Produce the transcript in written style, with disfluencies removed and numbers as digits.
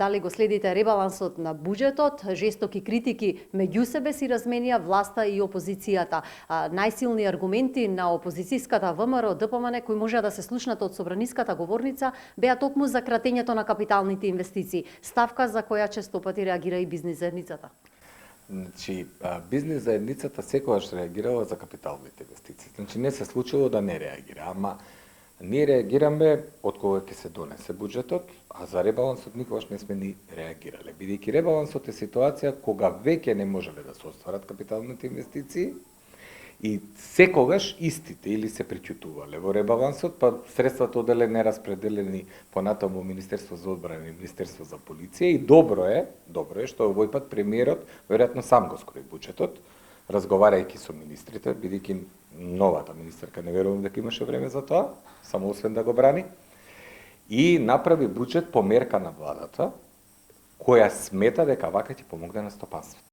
Дали го следите ребалансот на буџетот, жестоки критики меѓу себе си разменија власта и опозицијата. Најсилни аргументи на опозицијската ВМРО ДПМН кои можеа да се слушнат од собраниската говорница беа токму за кратењето на капиталните инвестиции, ставка за која често пати реагира и бизнис заедницата. Значи, бизнис заедницата секогаш реагирала за капиталните инвестиции. Значи, не се случило да не реагира, ама ние реагираме од кога ќе се донесе буџетот, а за ребалансот никогаш не сме ни реагирале. Бидејќи ребалансот е ситуација кога веќе не можеле да се остварат капиталните инвестиции и секогаш истите или се приќутувале во ребалансот, па средствата оделе нераспределени понатаму Министерство за одбрана и Министерство за полиција и добро е што овој пат премиерот веројатно сам го скрои буџетот, разговарајќи со министрите, бидејќи новата министерка не верувам дека имаше време за тоа, само освен да го брани, и направи буџет по мерка на владата, која смета дека вака ќе помогне на стопанството.